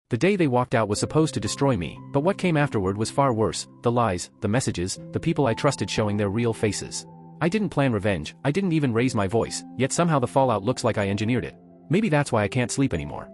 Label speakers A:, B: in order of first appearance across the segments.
A: The day they walked out was supposed to destroy me, but what came afterward was far worse: the lies, the messages, the people I trusted showing their real faces. I didn't plan revenge, I didn't even raise my voice, yet somehow the fallout looks like I engineered it. Maybe that's why I can't sleep anymore.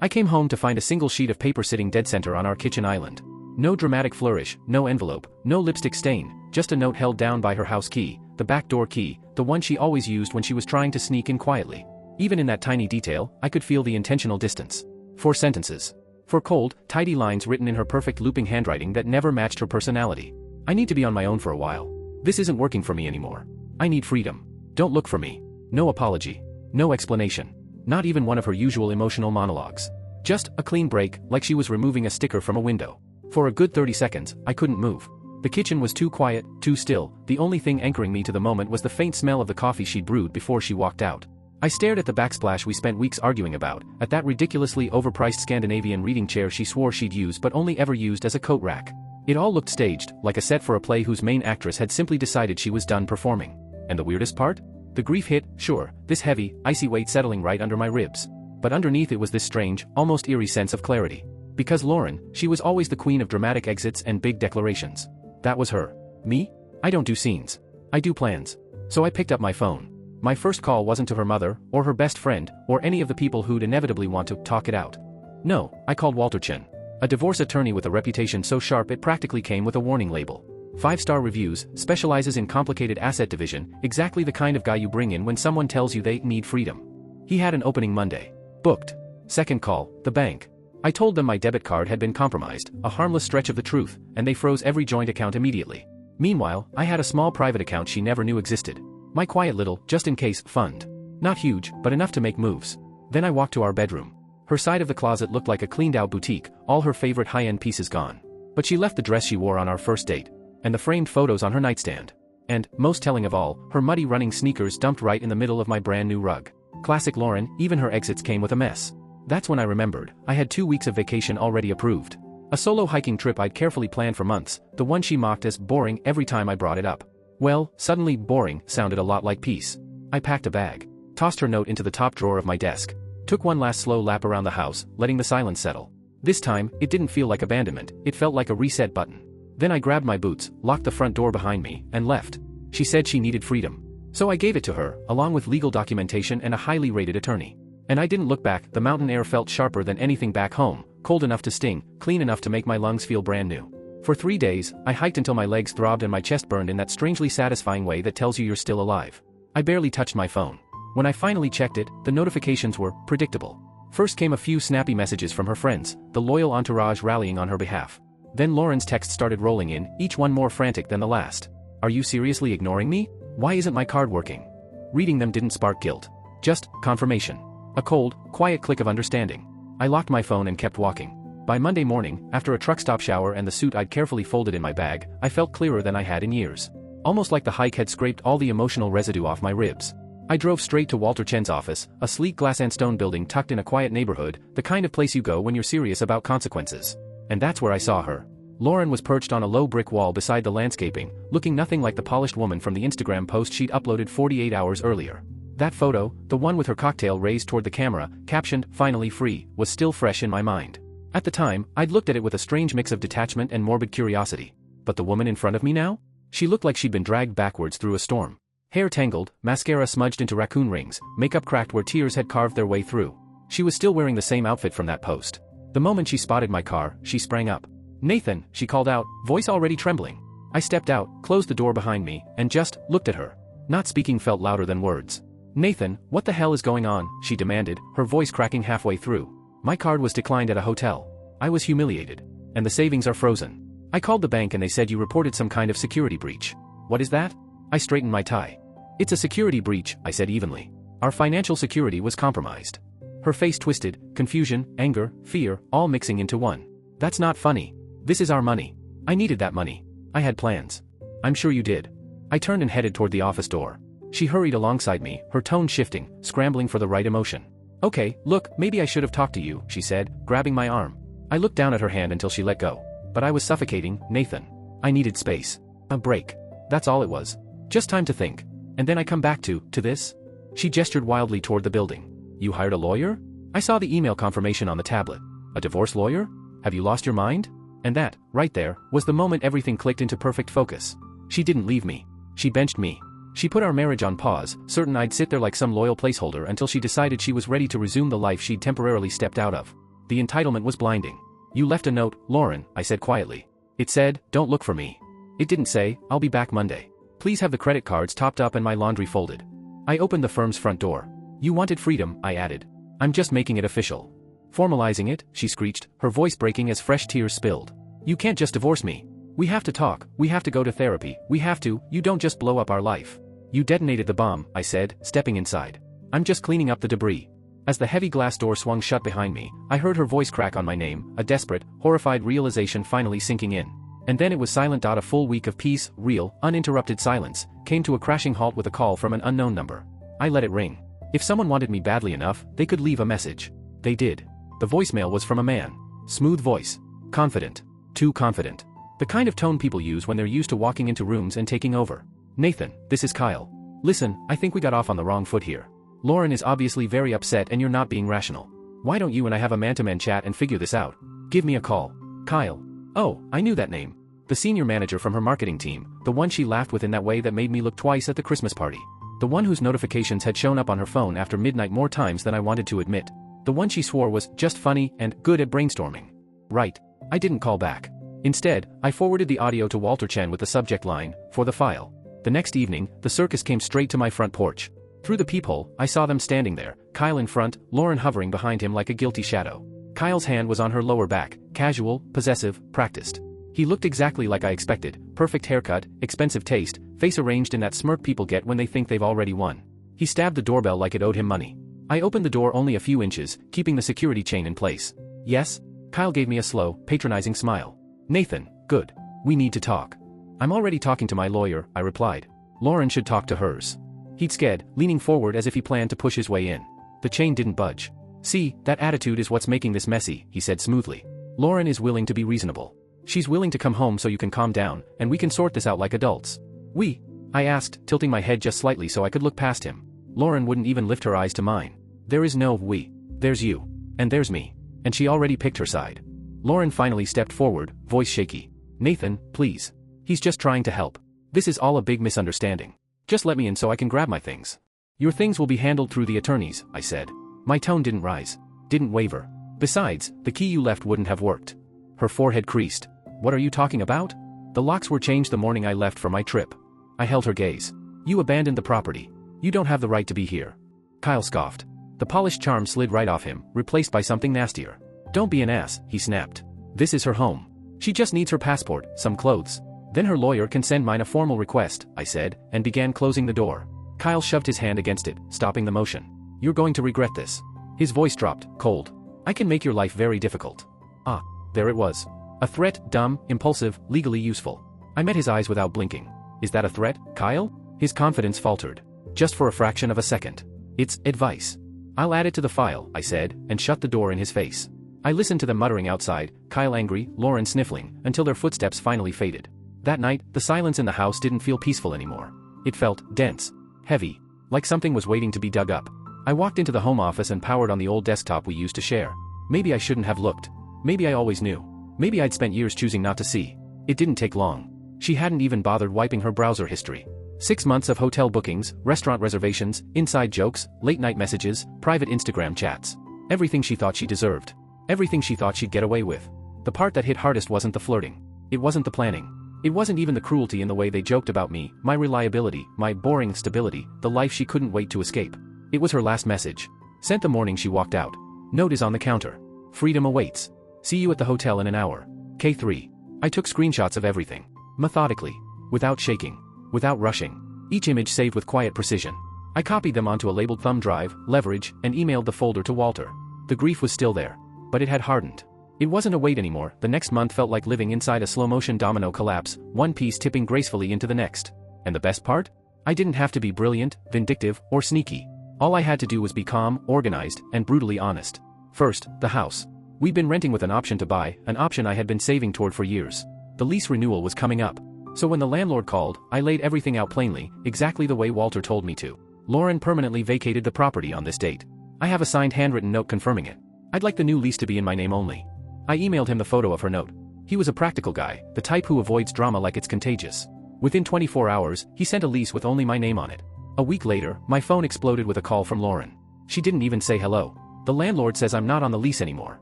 A: I came home to find a single sheet of paper sitting dead center on our kitchen island. No dramatic flourish, no envelope, no lipstick stain, just a note held down by her house key, the back door key, the one she always used when she was trying to sneak in quietly. Even in that tiny detail, I could feel the intentional distance. 4 sentences. 4 cold, tidy lines written in her perfect looping handwriting that never matched her personality. I need to be on my own for a while. This isn't working for me anymore. I need freedom. Don't look for me. No apology. No explanation. Not even one of her usual emotional monologues. Just a clean break, like she was removing a sticker from a window. For a good 30 seconds, I couldn't move. The kitchen was too quiet, too still. The only thing anchoring me to the moment was the faint smell of the coffee she'd brewed before she walked out. I stared at the backsplash we spent weeks arguing about, at that ridiculously overpriced Scandinavian reading chair she swore she'd use but only ever used as a coat rack. It all looked staged, like a set for a play whose main actress had simply decided she was done performing. And the weirdest part? The grief hit, sure, this heavy, icy weight settling right under my ribs. But underneath it was this strange, almost eerie sense of clarity. Because Lauren, she was always the queen of dramatic exits and big declarations. That was her. Me? I don't do scenes. I do plans. So I picked up my phone. My first call wasn't to her mother, or her best friend, or any of the people who'd inevitably want to talk it out. No, I called Walter Chen, a divorce attorney with a reputation so sharp it practically came with a warning label. 5-star reviews, specializes in complicated asset division, exactly the kind of guy you bring in when someone tells you they need freedom. He had an opening Monday. Booked. Second call, the bank. I told them my debit card had been compromised, a harmless stretch of the truth, and they froze every joint account immediately. Meanwhile, I had a small private account she never knew existed. My quiet little, just-in-case, fund. Not huge, but enough to make moves. Then I walked to our bedroom. Her side of the closet looked like a cleaned-out boutique, all her favorite high-end pieces gone. But she left the dress she wore on our first date, and the framed photos on her nightstand. And, most telling of all, her muddy running sneakers dumped right in the middle of my brand-new rug. Classic Lauren, even her exits came with a mess. That's when I remembered, I had 2 weeks of vacation already approved. A solo hiking trip I'd carefully planned for months, the one she mocked as boring every time I brought it up. Well, suddenly boring sounded a lot like peace. I packed a bag, tossed her note into the top drawer of my desk, took one last slow lap around the house, letting the silence settle. This time, it didn't feel like abandonment, it felt like a reset button. Then I grabbed my boots, locked the front door behind me, and left. She said she needed freedom. So I gave it to her, along with legal documentation and a highly rated attorney. And I didn't look back. The mountain air felt sharper than anything back home, cold enough to sting, clean enough to make my lungs feel brand new. For 3 days, I hiked until my legs throbbed and my chest burned in that strangely satisfying way that tells you you're still alive. I barely touched my phone. When I finally checked it, the notifications were predictable. First came a few snappy messages from her friends, the loyal entourage rallying on her behalf. Then Lauren's texts started rolling in, each one more frantic than the last. Are you seriously ignoring me? Why isn't my card working? Reading them didn't spark guilt. Just confirmation. A cold, quiet click of understanding. I locked my phone and kept walking. By Monday morning, after a truck stop shower and the suit I'd carefully folded in my bag, I felt clearer than I had in years. Almost like the hike had scraped all the emotional residue off my ribs. I drove straight to Walter Chen's office, a sleek glass and stone building tucked in a quiet neighborhood, the kind of place you go when you're serious about consequences. And that's where I saw her. Lauren was perched on a low brick wall beside the landscaping, looking nothing like the polished woman from the Instagram post she'd uploaded 48 hours earlier. That photo, the one with her cocktail raised toward the camera, captioned, "Finally free," was still fresh in my mind. At the time, I'd looked at it with a strange mix of detachment and morbid curiosity. But the woman in front of me now? She looked like she'd been dragged backwards through a storm. Hair tangled, mascara smudged into raccoon rings, makeup cracked where tears had carved their way through. She was still wearing the same outfit from that post. The moment she spotted my car, she sprang up. "Nathan," she called out, voice already trembling. I stepped out, closed the door behind me, and just looked at her. Not speaking felt louder than words. "Nathan, what the hell is going on?" she demanded, her voice cracking halfway through. My card was declined at a hotel. I was humiliated. And the savings are frozen. I called the bank and they said you reported some kind of security breach. What is that? I straightened my tie. It's a security breach, I said evenly. Our financial security was compromised. Her face twisted, confusion, anger, fear, all mixing into one. That's not funny. This is our money. I needed that money. I had plans. I'm sure you did. I turned and headed toward the office door. She hurried alongside me, her tone shifting, scrambling for the right emotion. "Okay, look, maybe I should have talked to you," she said, grabbing my arm. I looked down at her hand until she let go. But I was suffocating, Nathan. I needed space. A break. That's all it was. Just time to think. And then I come back to this? She gestured wildly toward the building. "You hired a lawyer?" I saw the email confirmation on the tablet. A divorce lawyer? Have you lost your mind? And that, right there, was the moment everything clicked into perfect focus. She didn't leave me. She benched me. She put our marriage on pause, certain I'd sit there like some loyal placeholder until she decided she was ready to resume the life she'd temporarily stepped out of. The entitlement was blinding. You left a note, Lauren, I said quietly. It said, don't look for me. It didn't say, I'll be back Monday. Please have the credit cards topped up and my laundry folded. I opened the firm's front door. You wanted freedom, I added. I'm just making it official. Formalizing it, she screeched, her voice breaking as fresh tears spilled. You can't just divorce me. We have to talk, we have to go to therapy, you don't just blow up our life. You detonated the bomb, I said, stepping inside. I'm just cleaning up the debris. As the heavy glass door swung shut behind me, I heard her voice crack on my name, a desperate, horrified realization finally sinking in. And then it was silent. A full week of peace, real, uninterrupted silence, came to a crashing halt with a call from an unknown number. I let it ring. If someone wanted me badly enough, they could leave a message. They did. The voicemail was from a man. Smooth voice. Confident. Too confident. The kind of tone people use when they're used to walking into rooms and taking over. Nathan, this is Kyle. Listen, I think we got off on the wrong foot here. Lauren is obviously very upset and you're not being rational. Why don't you and I have a man-to-man chat and figure this out? Give me a call. Kyle. Oh, I knew that name. The senior manager from her marketing team, the one she laughed with in that way that made me look twice at the Christmas party. The one whose notifications had shown up on her phone after midnight more times than I wanted to admit. The one she swore was just funny and good at brainstorming. Right. I didn't call back. Instead, I forwarded the audio to Walter Chen with the subject line, for the file. The next evening, the circus came straight to my front porch. Through the peephole, I saw them standing there, Kyle in front, Lauren hovering behind him like a guilty shadow. Kyle's hand was on her lower back, casual, possessive, practiced. He looked exactly like I expected, perfect haircut, expensive taste, face arranged in that smirk people get when they think they've already won. He stabbed the doorbell like it owed him money. I opened the door only a few inches, keeping the security chain in place. Yes? Kyle gave me a slow, patronizing smile. Nathan, good. We need to talk. I'm already talking to my lawyer, I replied. Lauren should talk to hers. He'd sked, leaning forward as if he planned to push his way in. The chain didn't budge. See, that attitude is what's making this messy, he said smoothly. Lauren is willing to be reasonable. She's willing to come home so you can calm down, and we can sort this out like adults. We? I asked, tilting my head just slightly so I could look past him. Lauren wouldn't even lift her eyes to mine. There is no we. There's you. And there's me. And she already picked her side. Lauren finally stepped forward, voice shaky. Nathan, please. He's just trying to help. This is all a big misunderstanding. Just let me in so I can grab my things. Your things will be handled through the attorneys, I said. My tone didn't rise. Didn't waver. Besides, the key you left wouldn't have worked. Her forehead creased. What are you talking about? The locks were changed the morning I left for my trip. I held her gaze. You abandoned the property. You don't have the right to be here. Kyle scoffed. The polished charm slid right off him, replaced by something nastier. Don't be an ass, he snapped. This is her home. She just needs her passport, some clothes. Then her lawyer can send mine a formal request, I said, and began closing the door. Kyle shoved his hand against it, stopping the motion. You're going to regret this. His voice dropped, cold. I can make your life very difficult. Ah, there it was. A threat, dumb, impulsive, legally useful. I met his eyes without blinking. Is that a threat, Kyle? His confidence faltered. Just for a fraction of a second. It's advice. I'll add it to the file, I said, and shut the door in his face. I listened to them muttering outside, Kyle angry, Lauren sniffling, until their footsteps finally faded. That night, the silence in the house didn't feel peaceful anymore. It felt dense, heavy, like something was waiting to be dug up. I walked into the home office and powered on the old desktop we used to share. Maybe I shouldn't have looked. Maybe I always knew. Maybe I'd spent years choosing not to see. It didn't take long. She hadn't even bothered wiping her browser history. 6 months of hotel bookings, restaurant reservations, inside jokes, late-night messages, private Instagram chats. Everything she thought she deserved. Everything she thought she'd get away with. The part that hit hardest wasn't the flirting. It wasn't the planning. It wasn't even the cruelty in the way they joked about me, my reliability, my boring stability, the life she couldn't wait to escape. It was her last message. Sent the morning she walked out. Note is on the counter. Freedom awaits. See you at the hotel in an hour. K3. I took screenshots of everything. Methodically. Without shaking. Without rushing. Each image saved with quiet precision. I copied them onto a labeled thumb drive, leverage, and emailed the folder to Walter. The grief was still there. But it had hardened. It wasn't a weight anymore. The next month felt like living inside a slow-motion domino collapse, one piece tipping gracefully into the next. And the best part? I didn't have to be brilliant, vindictive, or sneaky. All I had to do was be calm, organized, and brutally honest. First, the house. We'd been renting with an option to buy, an option I had been saving toward for years. The lease renewal was coming up. So when the landlord called, I laid everything out plainly, exactly the way Walter told me to. Lauren permanently vacated the property on this date. I have a signed handwritten note confirming it. I'd like the new lease to be in my name only. I emailed him the photo of her note. He was a practical guy, the type who avoids drama like it's contagious. Within 24 hours, he sent a lease with only my name on it. A week later, my phone exploded with a call from Lauren. She didn't even say hello. The landlord says I'm not on the lease anymore.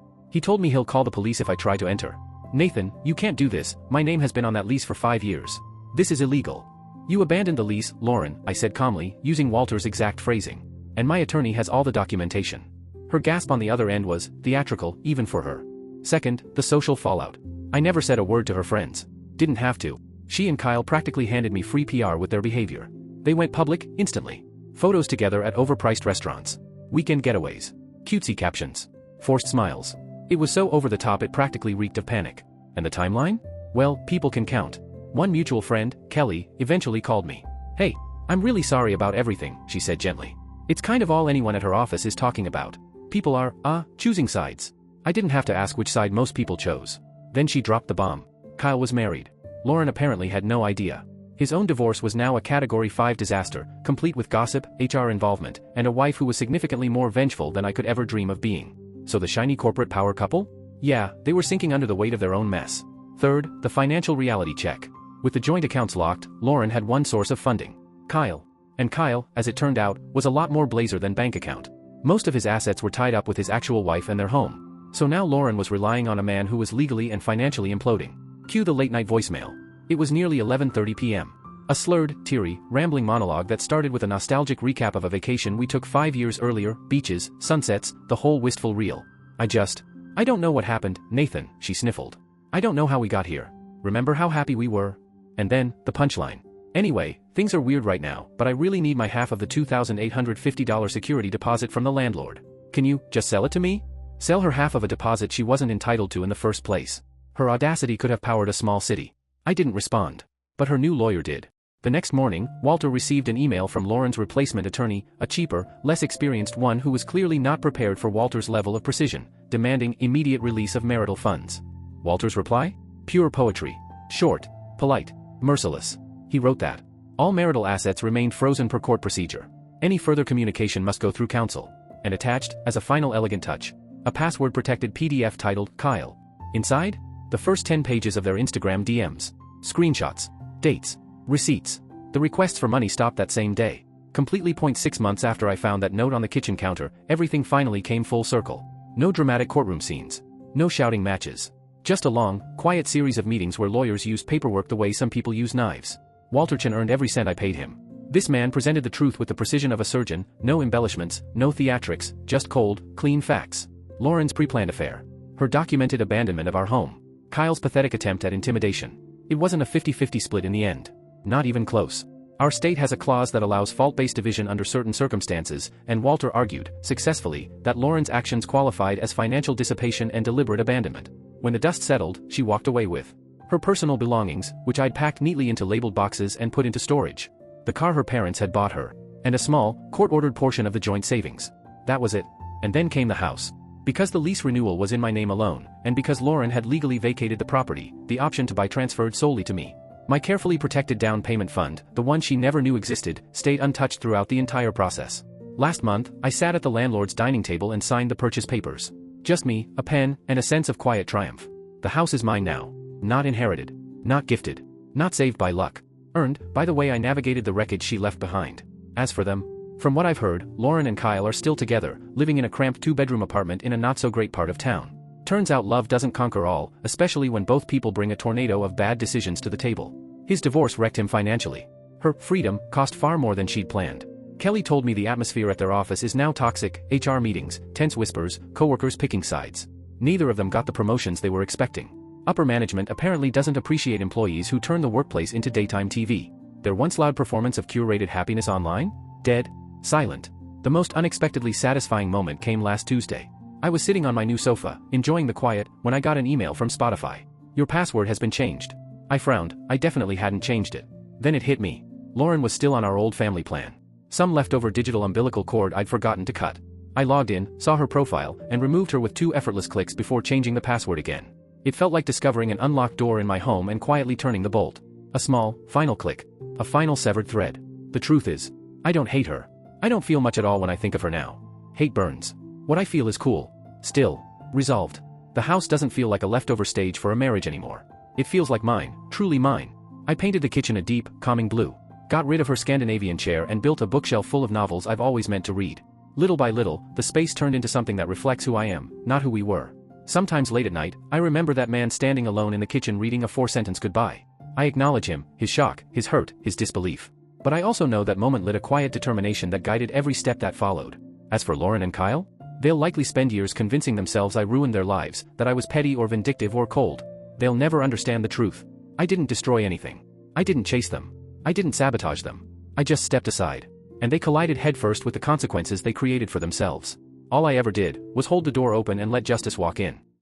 A: He told me he'll call the police if I try to enter. Nathan, you can't do this, my name has been on that lease for 5 years. This is illegal. You abandoned the lease, Lauren, I said calmly, using Walter's exact phrasing. And my attorney has all the documentation. Her gasp on the other end was theatrical, even for her. Second, the social fallout. I never said a word to her friends. Didn't have to. She and Kyle practically handed me free PR with their behavior. They went public, instantly. Photos together at overpriced restaurants. Weekend getaways. Cutesy captions. Forced smiles. It was so over the top it practically reeked of panic. And the timeline? Well, people can count. One mutual friend, Kelly, eventually called me. Hey, I'm really sorry about everything, she said gently. It's kind of all anyone at her office is talking about. People are, choosing sides. I didn't have to ask which side most people chose. Then she dropped the bomb. Kyle was married. Lauren apparently had no idea. His own divorce was now a Category 5 disaster, complete with gossip, HR involvement, and a wife who was significantly more vengeful than I could ever dream of being. So the shiny corporate power couple? Yeah, they were sinking under the weight of their own mess. Third, the financial reality check. With the joint accounts locked, Lauren had one source of funding. Kyle. And Kyle, as it turned out, was a lot more blazer than bank account. Most of his assets were tied up with his actual wife and their home. So now Lauren was relying on a man who was legally and financially imploding. Cue the late-night voicemail. It was nearly 11:30 p.m. A slurred, teary, rambling monologue that started with a nostalgic recap of a vacation we took 5 years earlier, beaches, sunsets, the whole wistful reel. I don't know what happened, Nathan, she sniffled. I don't know how we got here. Remember how happy we were? And then, the punchline. Anyway, things are weird right now, but I really need my half of the $2,850 security deposit from the landlord. Can you just sell it to me? Sell her half of a deposit she wasn't entitled to in the first place. Her audacity could have powered a small city. I didn't respond. But her new lawyer did. The next morning, Walter received an email from Lauren's replacement attorney, a cheaper, less experienced one who was clearly not prepared for Walter's level of precision, demanding immediate release of marital funds. Walter's reply? Pure poetry. Short, polite, merciless. He wrote that. All marital assets remained frozen per court procedure. Any further communication must go through counsel. And attached, as a final elegant touch, a password-protected PDF titled, Kyle. Inside? The first 10 pages of their Instagram DMs. Screenshots. Dates. Receipts. The requests for money stopped that same day. Completely. 6 months after I found that note on the kitchen counter, everything finally came full circle. No dramatic courtroom scenes. No shouting matches. Just a long, quiet series of meetings where lawyers used paperwork the way some people use knives. Walter Chen earned every cent I paid him. This man presented the truth with the precision of a surgeon, no embellishments, no theatrics, just cold, clean facts. Lauren's pre-planned affair. Her documented abandonment of our home. Kyle's pathetic attempt at intimidation. It wasn't a 50-50 split in the end. Not even close. Our state has a clause that allows fault-based division under certain circumstances, and Walter argued, successfully, that Lauren's actions qualified as financial dissipation and deliberate abandonment. When the dust settled, she walked away with her personal belongings, which I'd packed neatly into labeled boxes and put into storage. The car her parents had bought her. And a small, court-ordered portion of the joint savings. That was it. And then came the house. Because the lease renewal was in my name alone, and because Lauren had legally vacated the property, the option to buy transferred solely to me. My carefully protected down payment fund, the one she never knew existed, stayed untouched throughout the entire process. Last month, I sat at the landlord's dining table and signed the purchase papers. Just me, a pen, and a sense of quiet triumph. The house is mine now. Not inherited. Not gifted. Not saved by luck. Earned, by the way I navigated the wreckage she left behind. As for them, from what I've heard, Lauren and Kyle are still together, living in a cramped 2-bedroom apartment in a not-so-great part of town. Turns out love doesn't conquer all, especially when both people bring a tornado of bad decisions to the table. His divorce wrecked him financially. Her freedom cost far more than she'd planned. Kelly told me the atmosphere at their office is now toxic, HR meetings, tense whispers, coworkers picking sides. Neither of them got the promotions they were expecting. Upper management apparently doesn't appreciate employees who turn the workplace into daytime TV. Their once loud performance of curated happiness online? Dead. Silent. The most unexpectedly satisfying moment came last Tuesday. I was sitting on my new sofa, enjoying the quiet, when I got an email from Spotify. Your password has been changed. I frowned. I definitely hadn't changed it. Then it hit me. Lauren was still on our old family plan. Some leftover digital umbilical cord I'd forgotten to cut. I logged in, saw her profile, and removed her with 2 effortless clicks before changing the password again. It felt like discovering an unlocked door in my home and quietly turning the bolt. A small, final click. A final severed thread. The truth is, I don't hate her. I don't feel much at all when I think of her now. Hate burns. What I feel is cool. Still. Resolved. The house doesn't feel like a leftover stage for a marriage anymore. It feels like mine, truly mine. I painted the kitchen a deep, calming blue. Got rid of her Scandinavian chair and built a bookshelf full of novels I've always meant to read. Little by little, the space turned into something that reflects who I am, not who we were. Sometimes late at night, I remember that man standing alone in the kitchen reading a 4-sentence goodbye. I acknowledge him, his shock, his hurt, his disbelief. But I also know that moment lit a quiet determination that guided every step that followed. As for Lauren and Kyle? They'll likely spend years convincing themselves I ruined their lives, that I was petty or vindictive or cold. They'll never understand the truth. I didn't destroy anything. I didn't chase them. I didn't sabotage them. I just stepped aside. And they collided headfirst with the consequences they created for themselves. All I ever did was hold the door open and let justice walk in.